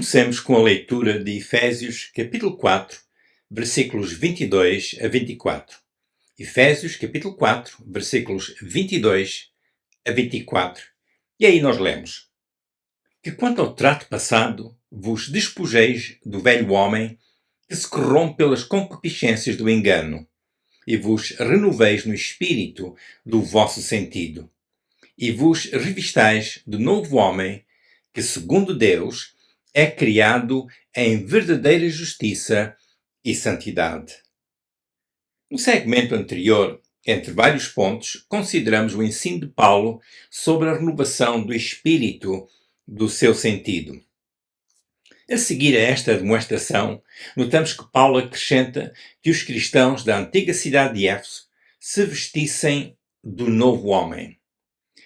Comecemos com a leitura de Efésios, capítulo 4, versículos 22 a 24. Efésios, capítulo 4, versículos 22 a 24. E aí nós lemos: Que quanto ao trato passado, vos despojeis do velho homem, que se corrompe pelas concupiscências do engano, e vos renoveis no espírito do vosso sentido, e vos revistais do novo homem, que segundo Deus é criado em verdadeira justiça e santidade. No segmento anterior, entre vários pontos, consideramos o ensino de Paulo sobre a renovação do espírito do seu sentido. A seguir a esta demonstração, notamos que Paulo acrescenta que os cristãos da antiga cidade de Éfeso se vestissem do novo homem.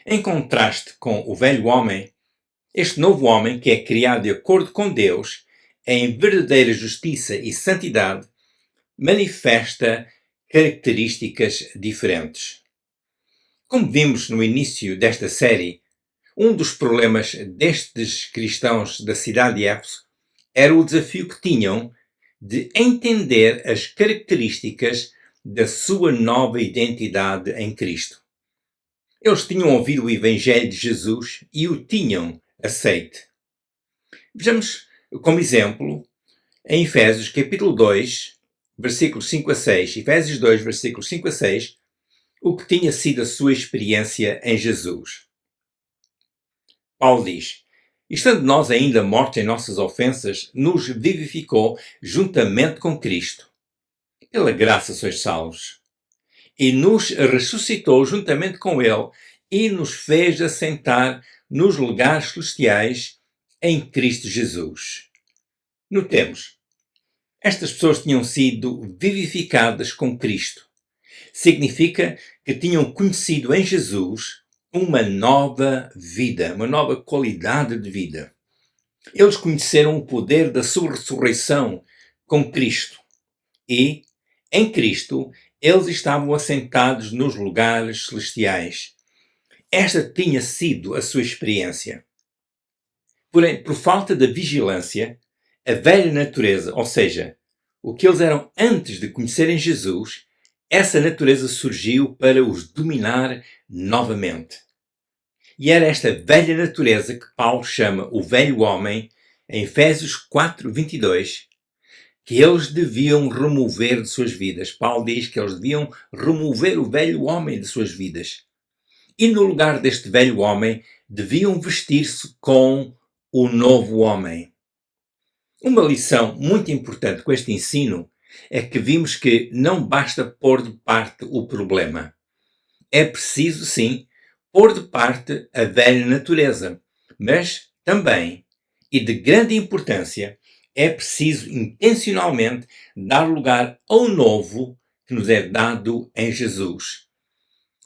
Em contraste com o velho homem, este novo homem, que é criado de acordo com Deus, em verdadeira justiça e santidade, manifesta características diferentes. Como vimos no início desta série, um dos problemas destes cristãos da cidade de Éfeso era o desafio que tinham de entender as características da sua nova identidade em Cristo. Eles tinham ouvido o Evangelho de Jesus e o tinham aceite. Vejamos como exemplo em Efésios capítulo 2, versículos 5 a 6, Efésios 2, versículos 5 a 6, o que tinha sido a sua experiência em Jesus. Paulo diz: Estando nós ainda mortos em nossas ofensas, nos vivificou juntamente com Cristo. Pela graça sois salvos. E nos ressuscitou juntamente com Ele e nos fez assentar nos lugares celestiais em Cristo Jesus. Notemos, estas pessoas tinham sido vivificadas com Cristo. Significa que tinham conhecido em Jesus uma nova vida, uma nova qualidade de vida. Eles conheceram o poder da sua ressurreição com Cristo. E, em Cristo, eles estavam assentados nos lugares celestiais. Esta tinha sido a sua experiência. Porém, por falta da vigilância, a velha natureza, ou seja, o que eles eram antes de conhecerem Jesus, essa natureza surgiu para os dominar novamente. E era esta velha natureza que Paulo chama o velho homem, em Efésios 4, 22, que eles deviam remover de suas vidas. Paulo diz que eles deviam remover o velho homem de suas vidas. E no lugar deste velho homem, deviam vestir-se com o novo homem. Uma lição muito importante com este ensino é que vimos que não basta pôr de parte o problema. É preciso, sim, pôr de parte a velha natureza, mas também, e de grande importância, é preciso intencionalmente dar lugar ao novo que nos é dado em Jesus.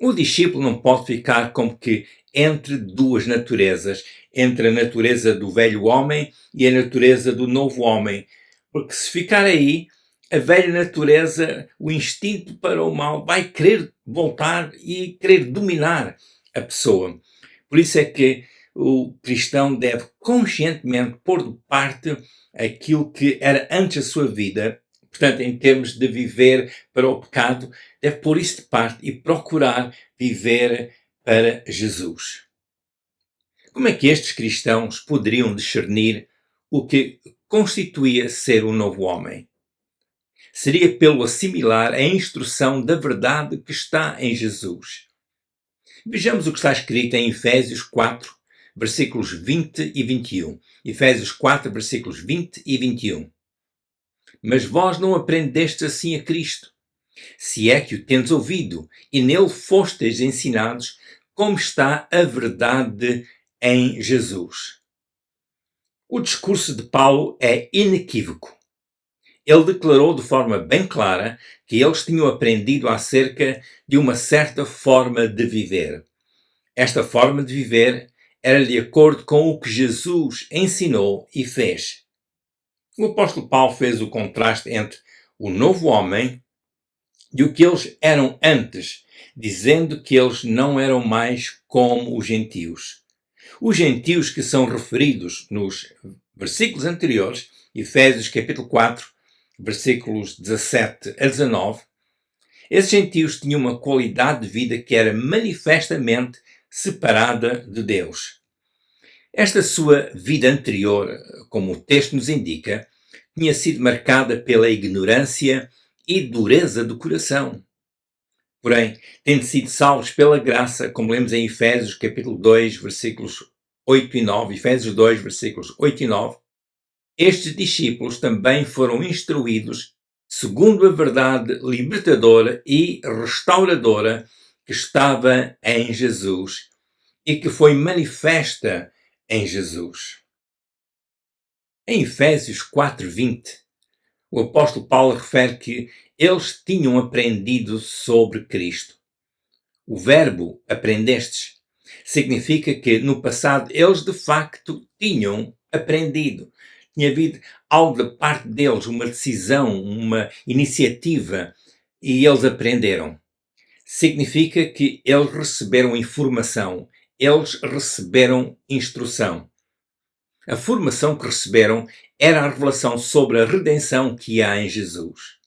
O discípulo não pode ficar como que entre duas naturezas, entre a natureza do velho homem e a natureza do novo homem. Porque se ficar aí, a velha natureza, o instinto para o mal, vai querer voltar e querer dominar a pessoa. Por isso é que o cristão deve conscientemente pôr de parte aquilo que era antes a sua vida. Portanto, em termos de viver para o pecado, deve pôr isso de parte e procurar viver para Jesus. Como é que estes cristãos poderiam discernir o que constituía ser um novo homem? Seria pelo assimilar a instrução da verdade que está em Jesus. Vejamos o que está escrito em Efésios 4, versículos 20 e 21. Efésios 4, versículos 20 e 21. Mas vós não aprendestes assim a Cristo, se é que o tendes ouvido, e nele fostes ensinados, como está a verdade em Jesus. O discurso de Paulo é inequívoco. Ele declarou de forma bem clara que eles tinham aprendido acerca de uma certa forma de viver. Esta forma de viver era de acordo com o que Jesus ensinou e fez. O apóstolo Paulo fez o contraste entre o novo homem e o que eles eram antes, dizendo que eles não eram mais como os gentios. Os gentios que são referidos nos versículos anteriores, Efésios capítulo 4, versículos 17 a 19, esses gentios tinham uma qualidade de vida que era manifestamente separada de Deus. Esta sua vida anterior, como o texto nos indica, tinha sido marcada pela ignorância e dureza do coração. Porém, tendo sido salvos pela graça, como lemos em Efésios capítulo 2, versículos 8 e 9, Efésios 2, versículos 8 e 9, estes discípulos também foram instruídos segundo a verdade libertadora e restauradora que estava em Jesus e que foi manifesta em Jesus. Em Efésios 4:20, o apóstolo Paulo refere que eles tinham aprendido sobre Cristo. O verbo aprendestes significa que no passado eles de facto tinham aprendido. Tinha havido algo da parte deles, uma decisão, uma iniciativa, e eles aprenderam. Significa que eles receberam informação, eles receberam instrução. A formação que receberam era a revelação sobre a redenção que há em Jesus.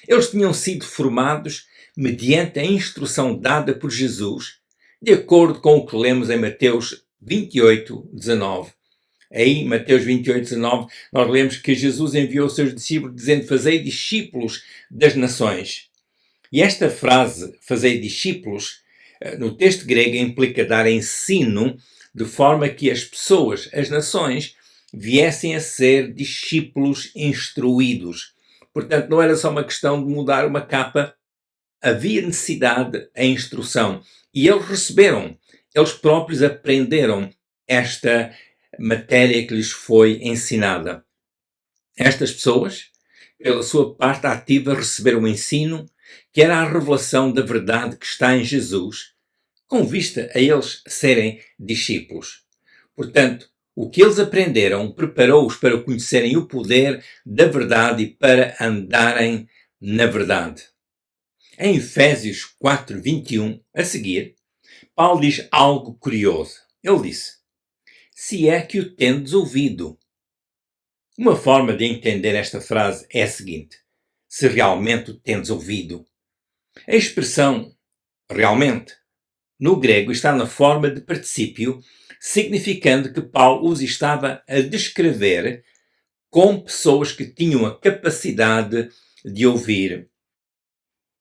Eles tinham sido formados mediante a instrução dada por Jesus, de acordo com o que lemos em Mateus 28, 19. Aí, Mateus 28, 19, nós lemos que Jesus enviou os seus discípulos dizendo: fazei discípulos das nações. E esta frase, fazei discípulos, no texto grego implica dar ensino de forma que as pessoas, as nações, viessem a ser discípulos instruídos. Portanto, não era só uma questão de mudar uma capa, havia necessidade de instrução. E eles receberam, eles próprios aprenderam esta matéria que lhes foi ensinada. Estas pessoas, pela sua parte ativa, receberam o ensino, que era a revelação da verdade que está em Jesus, com vista a eles serem discípulos. Portanto, o que eles aprenderam preparou-os para conhecerem o poder da verdade e para andarem na verdade. Em Efésios 4:21, a seguir, Paulo diz algo curioso. Ele disse: se é que o tendes ouvido. Uma forma de entender esta frase é a seguinte: se realmente o tendes ouvido. A expressão realmente, no grego, está na forma de particípio, significando que Paulo os estava a descrever como pessoas que tinham a capacidade de ouvir.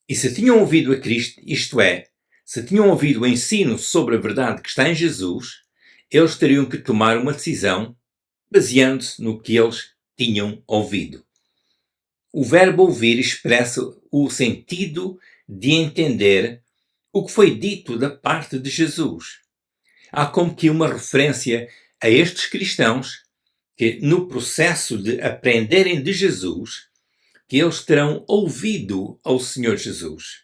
E se tinham ouvido a Cristo, isto é, se tinham ouvido o ensino sobre a verdade que está em Jesus, eles teriam que tomar uma decisão baseando-se no que eles tinham ouvido. O verbo ouvir expressa o sentido de entender o que foi dito da parte de Jesus. Há como que uma referência a estes cristãos que, no processo de aprenderem de Jesus, que eles terão ouvido ao Senhor Jesus.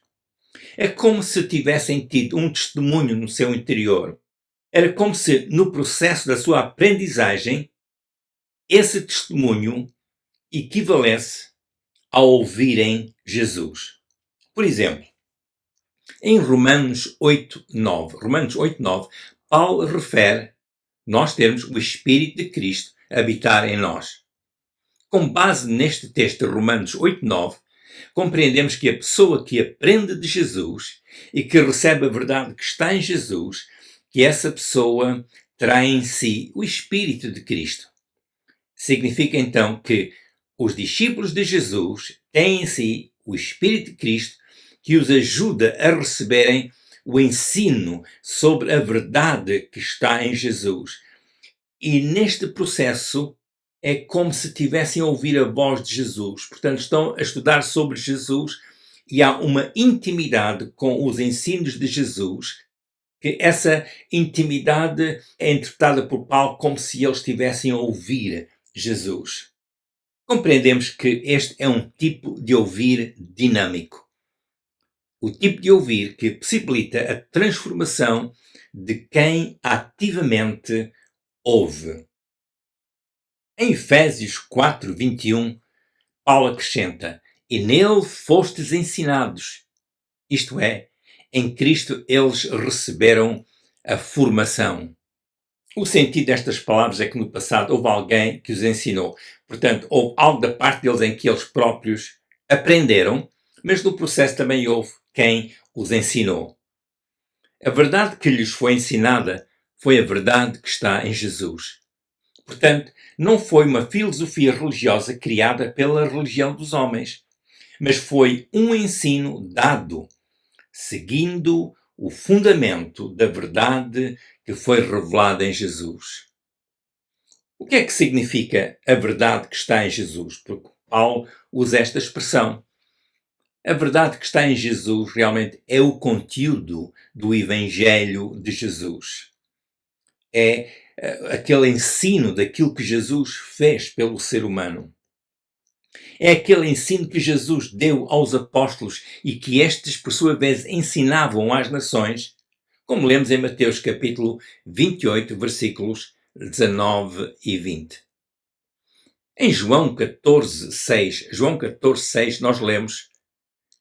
É como se tivessem tido um testemunho no seu interior. Era como se, no processo da sua aprendizagem, esse testemunho equivalesse a ouvirem Jesus. Por exemplo, em Romanos 8:9, Paulo refere nós termos o Espírito de Cristo habitar em nós. Com base neste texto de Romanos 8:9, compreendemos que a pessoa que aprende de Jesus e que recebe a verdade que está em Jesus, que essa pessoa terá em si o Espírito de Cristo. Significa então que os discípulos de Jesus têm em si o Espírito de Cristo que os ajuda a receberem o ensino sobre a verdade que está em Jesus. E neste processo é como se tivessem a ouvir a voz de Jesus. Portanto, estão a estudar sobre Jesus e há uma intimidade com os ensinos de Jesus, que essa intimidade é interpretada por Paulo como se eles estivessem a ouvir Jesus. Compreendemos que este é um tipo de ouvir dinâmico. O tipo de ouvir que possibilita a transformação de quem ativamente ouve. Em Efésios 4:21, Paulo acrescenta: e nele fostes ensinados. Isto é, em Cristo eles receberam a formação. O sentido destas palavras é que no passado houve alguém que os ensinou. Portanto, houve algo da parte deles em que eles próprios aprenderam, mas no processo também houve quem os ensinou. A verdade que lhes foi ensinada foi a verdade que está em Jesus. Portanto, não foi uma filosofia religiosa criada pela religião dos homens, mas foi um ensino dado, seguindo o fundamento da verdade que foi revelada em Jesus. O que é que significa a verdade que está em Jesus? Porque Paulo usa esta expressão. A verdade que está em Jesus realmente é o conteúdo do Evangelho de Jesus. É aquele ensino daquilo que Jesus fez pelo ser humano. É aquele ensino que Jesus deu aos apóstolos e que estes, por sua vez, ensinavam às nações, como lemos em Mateus capítulo 28, versículos 19 e 20. Em João 14, 6, nós lemos: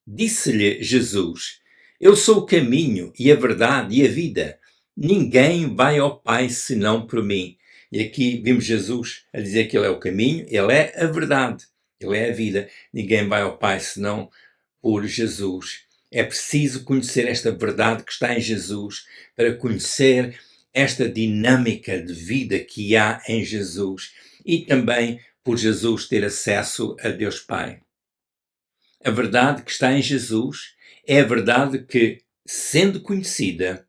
Disse-lhe Jesus: Eu sou o caminho e a verdade e a vida. Ninguém vai ao Pai senão por mim. E aqui vimos Jesus a dizer que Ele é o caminho, Ele é a verdade, Ele é a vida. Ninguém vai ao Pai senão por Jesus. É preciso conhecer esta verdade que está em Jesus para conhecer esta dinâmica de vida que há em Jesus e também por Jesus ter acesso a Deus Pai. A verdade que está em Jesus é a verdade que, sendo conhecida,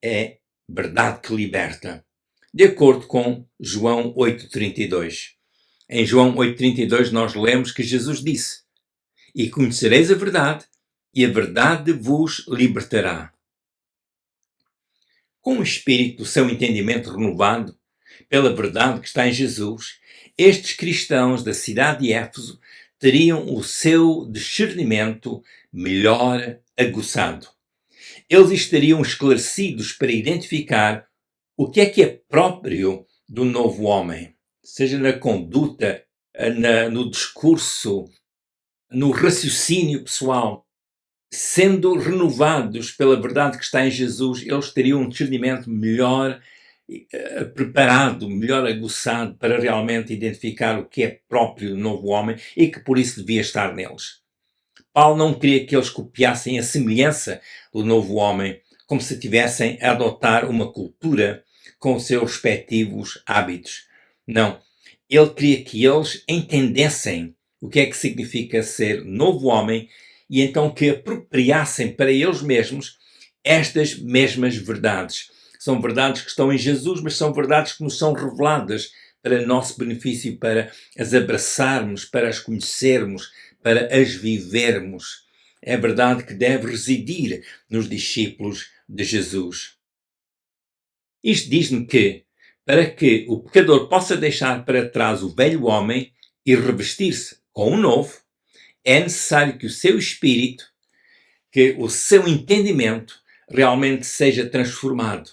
é verdade que liberta. De acordo com João 8,32. Em João 8,32 nós lemos que Jesus disse: E conhecereis a verdade, e a verdade vos libertará. Com o espírito do seu entendimento renovado pela verdade que está em Jesus, estes cristãos da cidade de Éfeso teriam o seu discernimento melhor aguçado. Eles estariam esclarecidos para identificar o que é próprio do novo homem, seja na conduta, no discurso, no raciocínio pessoal. Sendo renovados pela verdade que está em Jesus, eles teriam um discernimento melhor preparado, melhor aguçado para realmente identificar o que é próprio do novo homem e que por isso devia estar neles. Paulo não queria que eles copiassem a semelhança do novo homem, como se tivessem a adotar uma cultura com os seus respectivos hábitos. Não. Ele queria que eles entendessem o que é que significa ser novo homem e então que apropriassem para eles mesmos estas mesmas verdades. São verdades que estão em Jesus, mas são verdades que nos são reveladas para nosso benefício, para as abraçarmos, para as conhecermos, para as vivermos. É verdade que deve residir nos discípulos de Jesus. Isto diz-me que, para que o pecador possa deixar para trás o velho homem e revestir-se com o novo, é necessário que o seu espírito, que o seu entendimento realmente seja transformado,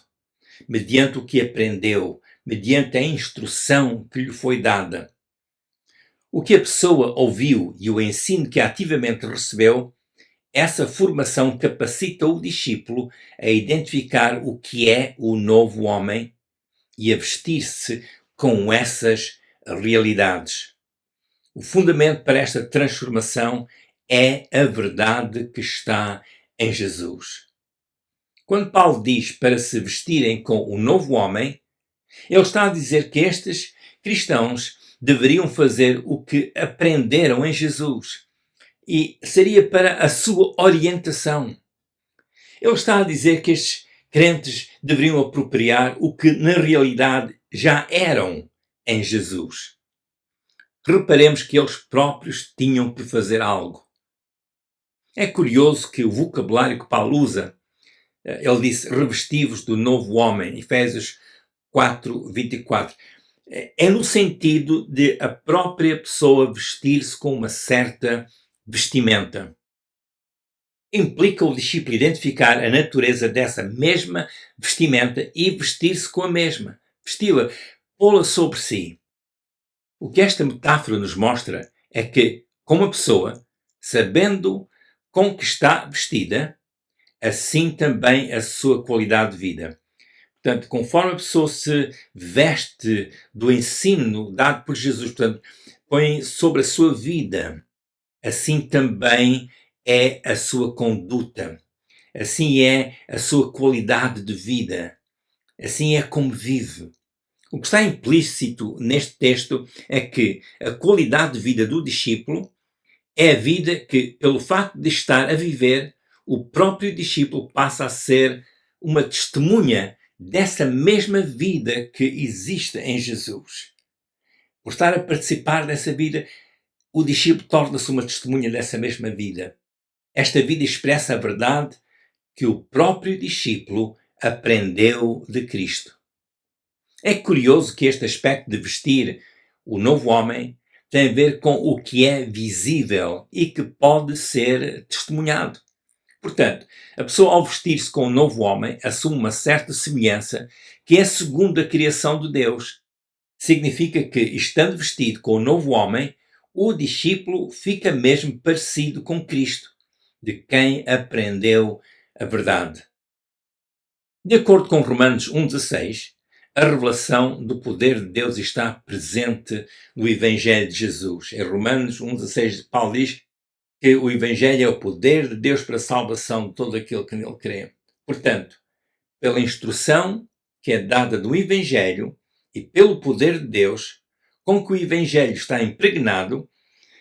mediante o que aprendeu, mediante a instrução que lhe foi dada. O que a pessoa ouviu e o ensino que ativamente recebeu, essa formação capacita o discípulo a identificar o que é o novo homem e a vestir-se com essas realidades. O fundamento para esta transformação é a verdade que está em Jesus. Quando Paulo diz para se vestirem com o novo homem, ele está a dizer que estes cristãos deveriam fazer o que aprenderam em Jesus e seria para a sua orientação. Ele está a dizer que estes crentes deveriam apropriar o que na realidade já eram em Jesus. Reparemos que eles próprios tinham que fazer algo. É curioso que o vocabulário que Paulo usa, ele disse revestivos do novo homem, Efésios 4:24, é no sentido de a própria pessoa vestir-se com uma certa vestimenta. Implica o discípulo identificar a natureza dessa mesma vestimenta e vestir-se com a mesma, vesti-la, pô-la sobre si. O que esta metáfora nos mostra é que, como a pessoa, sabendo com que está vestida, assim também a sua qualidade de vida. Portanto, conforme a pessoa se veste do ensino dado por Jesus, portanto, põe sobre a sua vida, assim também é a sua conduta, assim é a sua qualidade de vida, assim é como vive. O que está implícito neste texto é que a qualidade de vida do discípulo é a vida que, pelo facto de estar a viver, o próprio discípulo passa a ser uma testemunha dessa mesma vida que existe em Jesus. Por estar a participar dessa vida, o discípulo torna-se uma testemunha dessa mesma vida. Esta vida expressa a verdade que o próprio discípulo aprendeu de Cristo. É curioso que este aspecto de vestir o novo homem tem a ver com o que é visível e que pode ser testemunhado. Portanto, a pessoa ao vestir-se com o novo homem assume uma certa semelhança que é segundo a criação de Deus. Significa que, estando vestido com o novo homem, o discípulo fica mesmo parecido com Cristo, de quem aprendeu a verdade. De acordo com Romanos 1,16, a revelação do poder de Deus está presente no Evangelho de Jesus. Em Romanos 1,16, Paulo diz que o Evangelho é o poder de Deus para a salvação de todo aquele que nele crê. Portanto, pela instrução que é dada do Evangelho e pelo poder de Deus, com que o Evangelho está impregnado,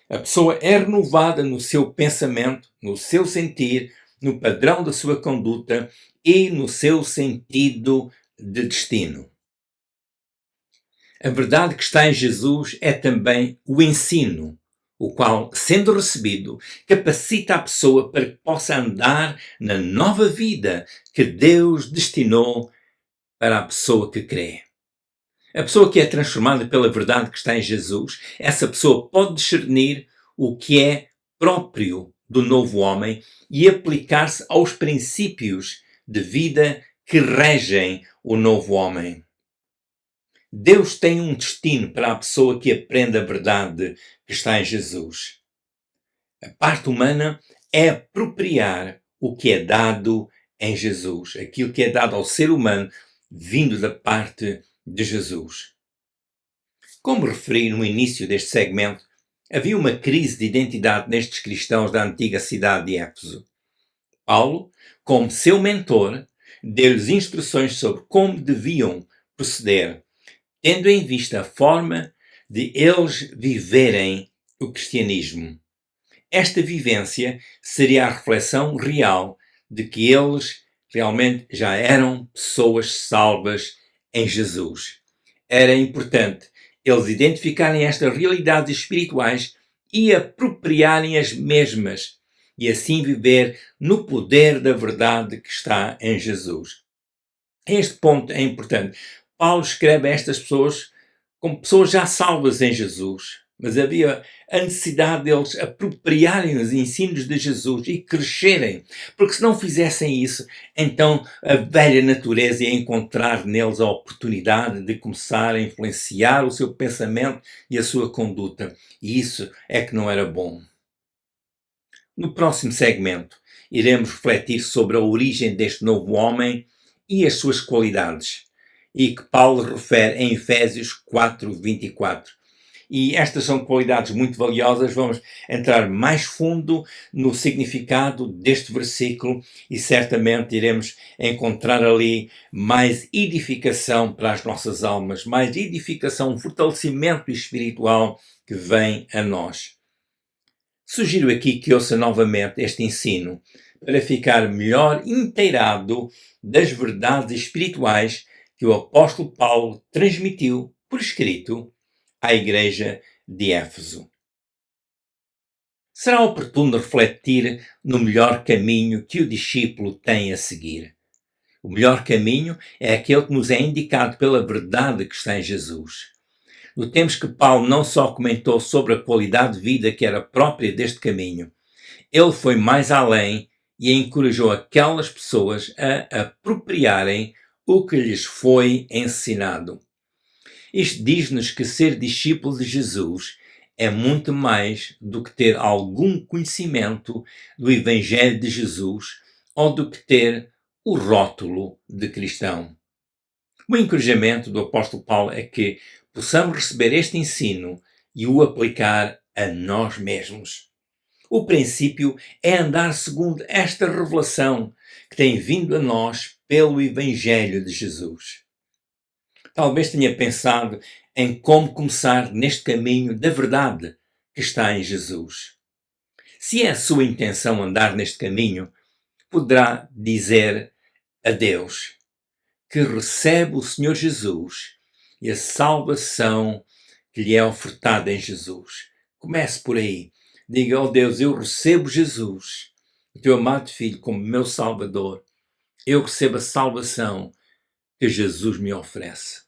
a pessoa é renovada no seu pensamento, no seu sentir, no padrão da sua conduta e no seu sentido de destino. A verdade que está em Jesus é também o ensino, o qual, sendo recebido, capacita a pessoa para que possa andar na nova vida que Deus destinou para a pessoa que crê. A pessoa que é transformada pela verdade que está em Jesus, essa pessoa pode discernir o que é próprio do novo homem e aplicar-se aos princípios de vida que regem o novo homem. Deus tem um destino para a pessoa que aprende a verdade que está em Jesus. A parte humana é apropriar o que é dado em Jesus, aquilo que é dado ao ser humano vindo da parte de Jesus. Como referi no início deste segmento, havia uma crise de identidade nestes cristãos da antiga cidade de Éfeso. Paulo, como seu mentor, deu-lhes instruções sobre como deviam proceder, tendo em vista a forma de eles viverem o cristianismo. Esta vivência seria a reflexão real de que eles realmente já eram pessoas salvas em Jesus. Era importante eles identificarem estas realidades espirituais e apropriarem as mesmas e assim viver no poder da verdade que está em Jesus. Este ponto é importante. Paulo escreve a estas pessoas como pessoas já salvas em Jesus, mas havia a necessidade deles apropriarem os ensinos de Jesus e crescerem, porque se não fizessem isso, então a velha natureza ia encontrar neles a oportunidade de começar a influenciar o seu pensamento e a sua conduta, e isso é que não era bom. No próximo segmento, iremos refletir sobre a origem deste novo homem e as suas qualidades, e que Paulo refere em Efésios 4:24. E estas são qualidades muito valiosas. Vamos entrar mais fundo no significado deste versículo e certamente iremos encontrar ali mais edificação para as nossas almas, mais edificação, um fortalecimento espiritual que vem a nós. Sugiro aqui que ouça novamente este ensino para ficar melhor inteirado das verdades espirituais que o apóstolo Paulo transmitiu por escrito à igreja de Éfeso. Será oportuno refletir no melhor caminho que o discípulo tem a seguir. O melhor caminho é aquele que nos é indicado pela verdade que está em Jesus. Notemos que Paulo não só comentou sobre a qualidade de vida que era própria deste caminho, ele foi mais além e encorajou aquelas pessoas a apropriarem o que lhes foi ensinado. Isto diz-nos que ser discípulo de Jesus é muito mais do que ter algum conhecimento do Evangelho de Jesus ou do que ter o rótulo de cristão. O encorajamento do apóstolo Paulo é que possamos receber este ensino e o aplicar a nós mesmos. O princípio é andar segundo esta revelação que tem vindo a nós pelo Evangelho de Jesus. Talvez tenha pensado em como começar neste caminho da verdade que está em Jesus. Se é a sua intenção andar neste caminho, poderá dizer a Deus que recebe o Senhor Jesus e a salvação que lhe é ofertada em Jesus. Comece por aí. Diga, oh Deus, eu recebo Jesus, o teu amado Filho, como meu Salvador. Eu recebo a salvação que Jesus me oferece.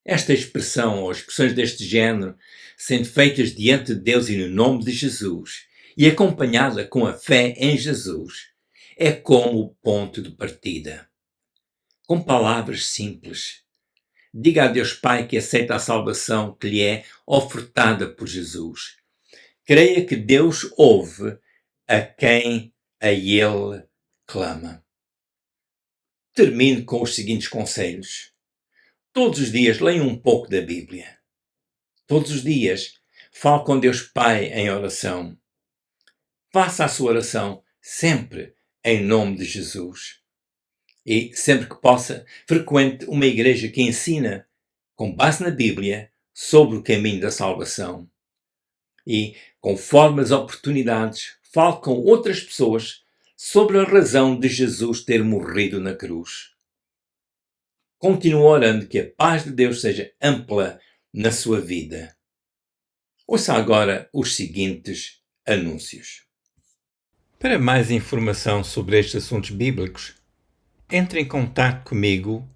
Esta expressão ou expressões deste género, sendo feitas diante de Deus e no nome de Jesus, e acompanhada com a fé em Jesus, é como o ponto de partida. Com palavras simples, diga a Deus Pai que aceita a salvação que lhe é ofertada por Jesus. Creia que Deus ouve a quem a Ele clama. Termine com os seguintes conselhos. Todos os dias leia um pouco da Bíblia. Todos os dias fale com Deus Pai em oração. Faça a sua oração sempre em nome de Jesus. E, sempre que possa, frequente uma igreja que ensina, com base na Bíblia, sobre o caminho da salvação. E, conforme as oportunidades, fale com outras pessoas sobre a razão de Jesus ter morrido na cruz. Continue orando que a paz de Deus seja ampla na sua vida. Ouça agora os seguintes anúncios. Para mais informação sobre estes assuntos bíblicos, entre em contato comigo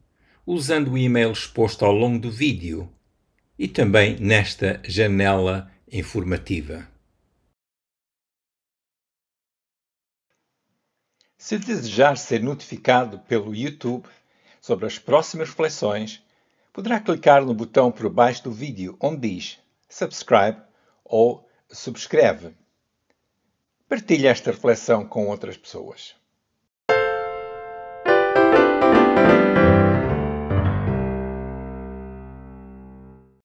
usando o e-mail exposto ao longo do vídeo e também nesta janela informativa. Se desejar ser notificado pelo YouTube sobre as próximas reflexões, poderá clicar no botão por baixo do vídeo onde diz Subscribe ou Subscreve. Partilhe esta reflexão com outras pessoas.